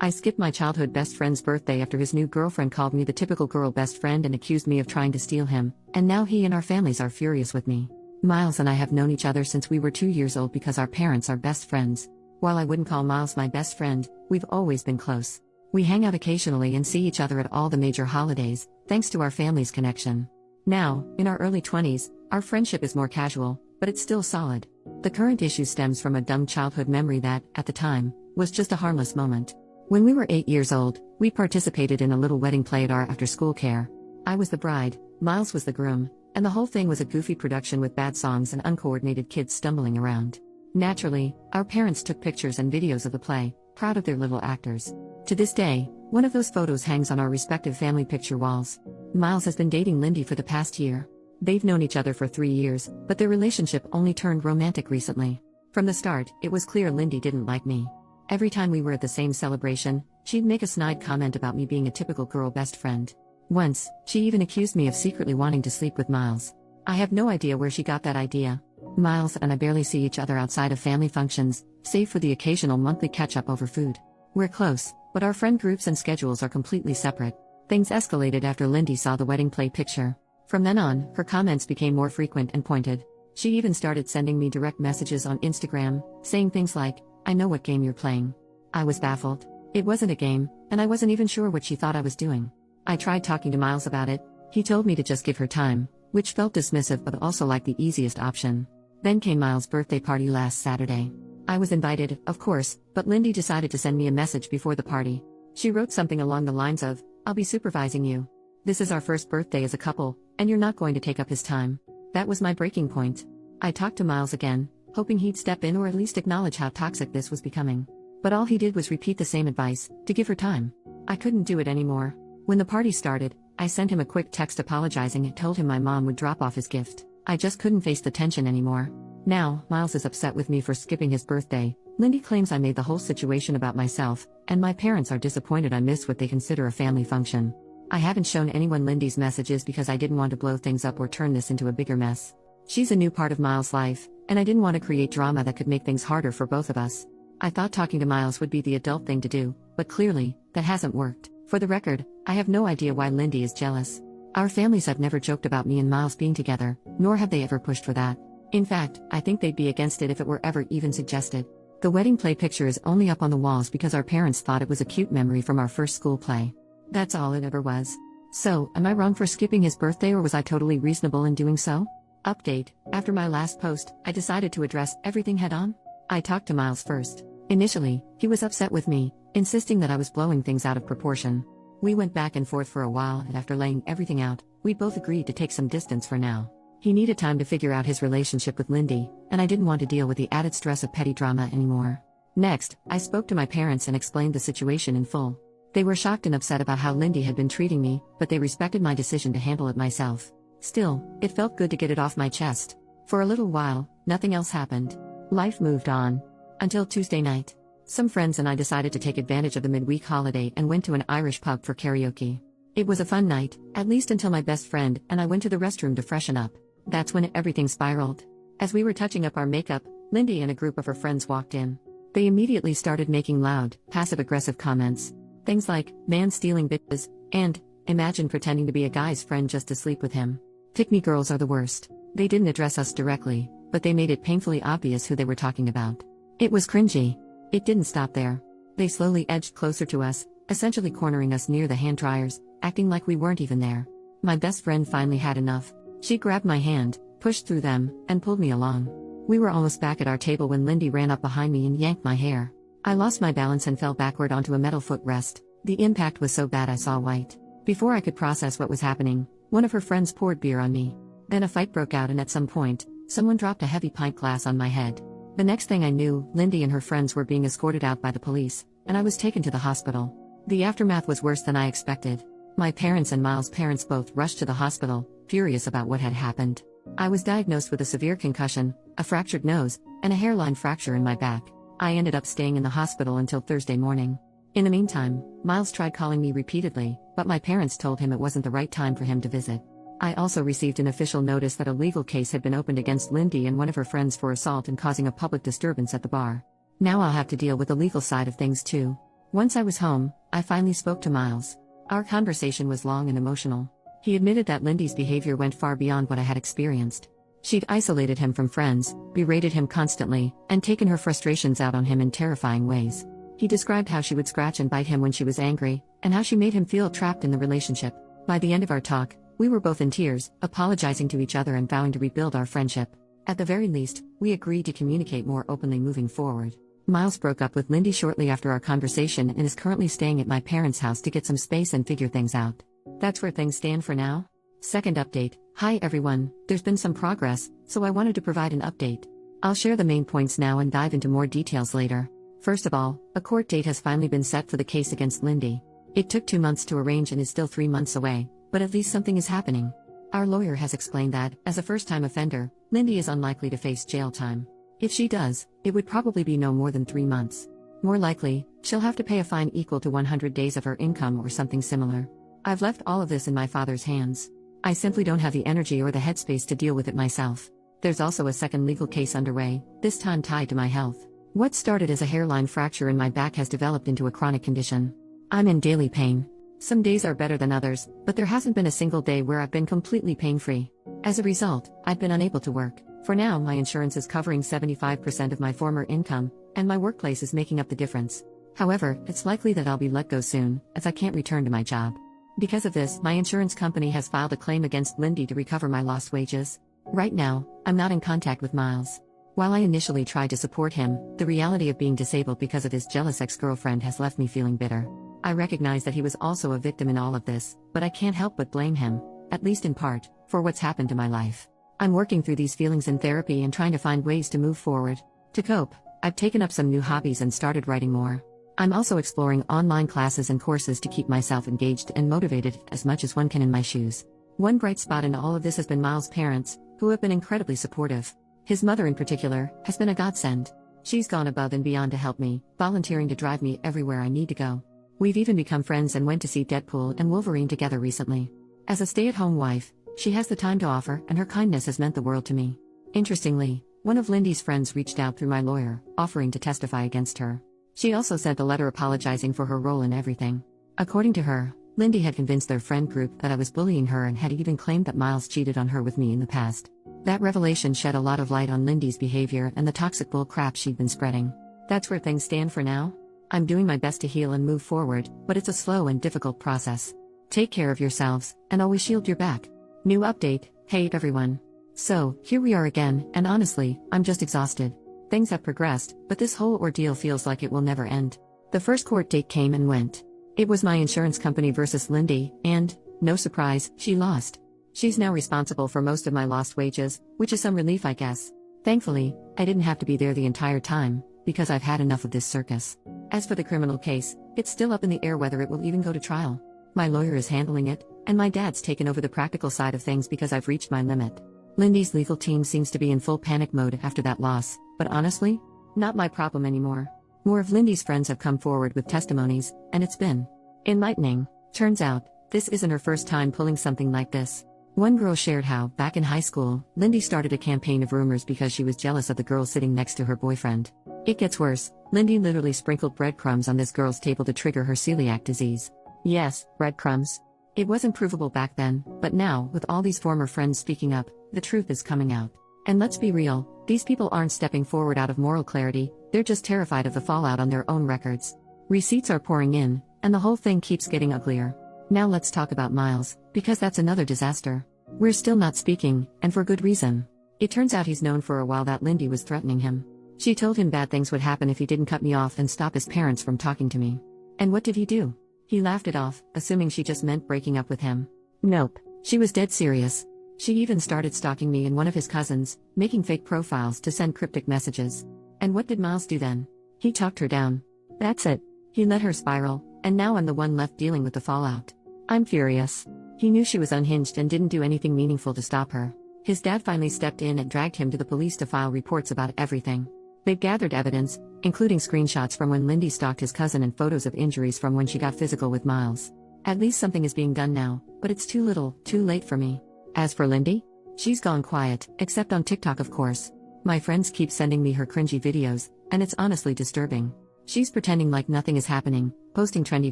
I skipped my childhood best friend's birthday after his new girlfriend called me the typical girl best friend and accused me of trying to steal him, and now he and our families are furious with me. Miles and I have known each other since we were 2 years old because our parents are best friends. While I wouldn't call Miles my best friend, we've always been close. We hang out occasionally and see each other at all the major holidays, thanks to our family's connection. Now, in our early 20s, our friendship is more casual, but it's still solid. The current issue stems from a dumb childhood memory that, at the time, was just a harmless moment. When we were 8 years old, we participated in a little wedding play at our after-school care. I was the bride, Miles was the groom, and the whole thing was a goofy production with bad songs and uncoordinated kids stumbling around. Naturally, our parents took pictures and videos of the play, proud of their little actors. To this day, one of those photos hangs on our respective family picture walls. Miles has been dating Lindy for the past year. They've known each other for 3 years, but their relationship only turned romantic recently. From the start, it was clear Lindy didn't like me. Every time we were at the same celebration, she'd make a snide comment about me being a typical girl best friend. Once, she even accused me of secretly wanting to sleep with Miles. I have no idea where she got that idea. Miles and I barely see each other outside of family functions, save for the occasional monthly catch-up over food. We're close, but our friend groups and schedules are completely separate. Things escalated after Lindy saw the wedding play picture. From then on, her comments became more frequent and pointed. She even started sending me direct messages on Instagram, saying things like, "I know what game you're playing." I was baffled. It wasn't a game, and I wasn't even sure what she thought I was doing. I tried talking to Miles about it. He told me to just give her time, which felt dismissive but also like the easiest option. Then came Miles' birthday party last Saturday. I was invited, of course, but Lindy decided to send me a message before the party. She wrote something along the lines of, "I'll be supervising you. This is our first birthday as a couple, and you're not going to take up his time." That was my breaking point. I talked to Miles again, hoping he'd step in or at least acknowledge how toxic this was becoming. But all he did was repeat the same advice, to give her time. I couldn't do it anymore. When the party started, I sent him a quick text apologizing and told him my mom would drop off his gift. I just couldn't face the tension anymore. Now, Miles is upset with me for skipping his birthday. Lindy claims I made the whole situation about myself, and my parents are disappointed I missed what they consider a family function. I haven't shown anyone Lindy's messages because I didn't want to blow things up or turn this into a bigger mess. She's a new part of Miles' life, and I didn't want to create drama that could make things harder for both of us. I thought talking to Miles would be the adult thing to do, but clearly, that hasn't worked. For the record, I have no idea why Lindy is jealous. Our families have never joked about me and Miles being together, nor have they ever pushed for that. In fact, I think they'd be against it if it were ever even suggested. The wedding play picture is only up on the walls because our parents thought it was a cute memory from our first school play. That's all it ever was. So, am I wrong for skipping his birthday or was I totally reasonable in doing so? Update: after my last post, I decided to address everything head on. I talked to Miles first. Initially, he was upset with me, insisting that I was blowing things out of proportion. We went back and forth for a while, and after laying everything out, we both agreed to take some distance for now. He needed time to figure out his relationship with Lindy, and I didn't want to deal with the added stress of petty drama anymore. Next, I spoke to my parents and explained the situation in full. They were shocked and upset about how Lindy had been treating me, but they respected my decision to handle it myself. Still, it felt good to get it off my chest. For a little while, nothing else happened. Life moved on. Until Tuesday night. Some friends and I decided to take advantage of the midweek holiday and went to an Irish pub for karaoke. It was a fun night, at least until my best friend and I went to the restroom to freshen up. That's when everything spiraled. As we were touching up our makeup, Lindy and a group of her friends walked in. They immediately started making loud, passive-aggressive comments. Things like, "man stealing bitches," and, "imagine pretending to be a guy's friend just to sleep with him." Pick-me girls are the worst. They didn't address us directly, but they made it painfully obvious who they were talking about. It was cringy. It didn't stop there. They slowly edged closer to us, essentially cornering us near the hand dryers, acting like we weren't even there. My best friend finally had enough. She grabbed my hand, pushed through them, and pulled me along. We were almost back at our table when Lindy ran up behind me and yanked my hair. I lost my balance and fell backward onto a metal footrest. The impact was so bad I saw white. Before I could process what was happening, one of her friends poured beer on me. Then a fight broke out and at some point, someone dropped a heavy pint glass on my head. The next thing I knew, Lindy and her friends were being escorted out by the police, and I was taken to the hospital. The aftermath was worse than I expected. My parents and Miles' parents both rushed to the hospital, furious about what had happened. I was diagnosed with a severe concussion, a fractured nose, and a hairline fracture in my back. I ended up staying in the hospital until Thursday morning. In the meantime, Miles tried calling me repeatedly, but my parents told him it wasn't the right time for him to visit. I also received an official notice that a legal case had been opened against Lindy and one of her friends for assault and causing a public disturbance at the bar. Now I'll have to deal with the legal side of things too. Once I was home, I finally spoke to Miles. Our conversation was long and emotional. He admitted that Lindy's behavior went far beyond what I had experienced. She'd isolated him from friends, berated him constantly, and taken her frustrations out on him in terrifying ways. He described how she would scratch and bite him when she was angry, and how she made him feel trapped in the relationship. By the end of our talk, we were both in tears, apologizing to each other and vowing to rebuild our friendship. At the very least, we agreed to communicate more openly moving forward. Miles broke up with Lindy shortly after our conversation and is currently staying at my parents' house to get some space and figure things out. That's where things stand for now. Second update. Hi everyone, there's been some progress, so I wanted to provide an update. I'll share the main points now and dive into more details later. First of all, a court date has finally been set for the case against Lindy. It took 2 months to arrange and is still 3 months away, but at least something is happening. Our lawyer has explained that, as a first-time offender, Lindy is unlikely to face jail time. If she does, it would probably be no more than 3 months. More likely, she'll have to pay a fine equal to 100 days of her income or something similar. I've left all of this in my father's hands. I simply don't have the energy or the headspace to deal with it myself. There's also a second legal case underway, this time tied to my health. What started as a hairline fracture in my back has developed into a chronic condition. I'm in daily pain. Some days are better than others, but there hasn't been a single day where I've been completely pain-free. As a result, I've been unable to work. For now, my insurance is covering 75% of my former income, and my workplace is making up the difference. However, it's likely that I'll be let go soon, as I can't return to my job. Because of this, my insurance company has filed a claim against Lindy to recover my lost wages. Right now, I'm not in contact with Miles. While I initially tried to support him, the reality of being disabled because of his jealous ex-girlfriend has left me feeling bitter. I recognize that he was also a victim in all of this, but I can't help but blame him, at least in part, for what's happened to my life. I'm working through these feelings in therapy and trying to find ways to move forward. To cope, I've taken up some new hobbies and started writing more. I'm also exploring online classes and courses to keep myself engaged and motivated as much as one can in my shoes. One bright spot in all of this has been Miles' parents, who have been incredibly supportive. His mother in particular, has been a godsend. She's gone above and beyond to help me, volunteering to drive me everywhere I need to go. We've even become friends and went to see Deadpool and Wolverine together recently. As a stay-at-home wife, she has the time to offer, and her kindness has meant the world to me. Interestingly, one of Lindy's friends reached out through my lawyer, offering to testify against her. She also sent a letter apologizing for her role in everything. According to her, Lindy had convinced their friend group that I was bullying her and had even claimed that Miles cheated on her with me in the past. That revelation shed a lot of light on Lindy's behavior and the toxic bull crap she'd been spreading. That's where things stand for now. I'm doing my best to heal and move forward, but it's a slow and difficult process. Take care of yourselves, and always shield your back. New update. Hey everyone. So, here we are again, and honestly, I'm just exhausted. Things have progressed, but this whole ordeal feels like it will never end. The first court date came and went. It was my insurance company versus Lindy, and, no surprise, she lost. She's now responsible for most of my lost wages, which is some relief I guess. Thankfully, I didn't have to be there the entire time, because I've had enough of this circus. As for the criminal case, it's still up in the air whether it will even go to trial. My lawyer is handling it, and my dad's taken over the practical side of things because I've reached my limit. Lindy's legal team seems to be in full panic mode after that loss, but honestly, not my problem anymore. More of Lindy's friends have come forward with testimonies, and it's been enlightening. Turns out, this isn't her first time pulling something like this. One girl shared how, back in high school, Lindy started a campaign of rumors because she was jealous of the girl sitting next to her boyfriend. It gets worse. Lindy literally sprinkled breadcrumbs on this girl's table to trigger her celiac disease. Yes, breadcrumbs. It wasn't provable back then, but now, with all these former friends speaking up, the truth is coming out. And let's be real, these people aren't stepping forward out of moral clarity, they're just terrified of the fallout on their own records. Receipts are pouring in, and the whole thing keeps getting uglier. Now let's talk about Miles, because that's another disaster. We're still not speaking, and for good reason. It turns out he's known for a while that Lindy was threatening him. She told him bad things would happen if he didn't cut me off and stop his parents from talking to me. And what did he do? He laughed it off, assuming she just meant breaking up with him. Nope, she was dead serious. She even started stalking me and one of his cousins, making fake profiles to send cryptic messages. And what did Miles do then? He talked her down. That's it. He let her spiral, and now I'm the one left dealing with the fallout. I'm furious. He knew she was unhinged and didn't do anything meaningful to stop her. His dad finally stepped in and dragged him to the police to file reports about everything. They've gathered evidence, including screenshots from when Lindy stalked his cousin and photos of injuries from when she got physical with Miles. At least something is being done now, but it's too little, too late for me. As for Lindy, she's gone quiet, except on TikTok of course. My friends keep sending me her cringy videos, and it's honestly disturbing. She's pretending like nothing is happening, posting trendy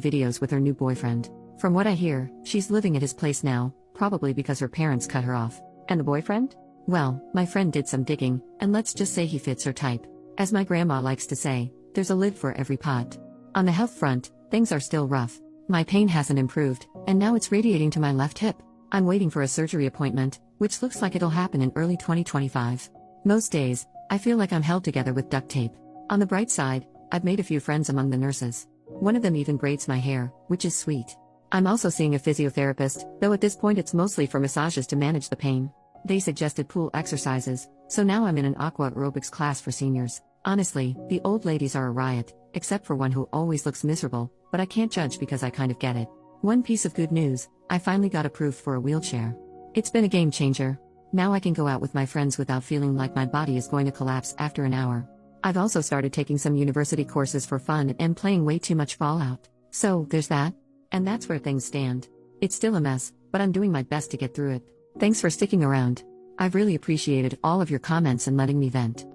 videos with her new boyfriend. From what I hear, she's living at his place now, probably because her parents cut her off. And the boyfriend? Well, my friend did some digging, and let's just say he fits her type. As my grandma likes to say, there's a lid for every pot. On the health front, things are still rough. My pain hasn't improved, and now it's radiating to my left hip. I'm waiting for a surgery appointment, which looks like it'll happen in early 2025. Most days, I feel like I'm held together with duct tape. On the bright side, I've made a few friends among the nurses. One of them even braids my hair, which is sweet. I'm also seeing a physiotherapist, though at this point it's mostly for massages to manage the pain. They suggested pool exercises, so now I'm in an aqua aerobics class for seniors. Honestly, the old ladies are a riot, except for one who always looks miserable, but I can't judge because I kind of get it. One piece of good news, I finally got approved for a wheelchair. It's been a game changer. Now I can go out with my friends without feeling like my body is going to collapse after an hour. I've also started taking some university courses for fun and playing way too much Fallout. So, there's that. And that's where things stand. It's still a mess, but I'm doing my best to get through it. Thanks for sticking around. I've really appreciated all of your comments and letting me vent.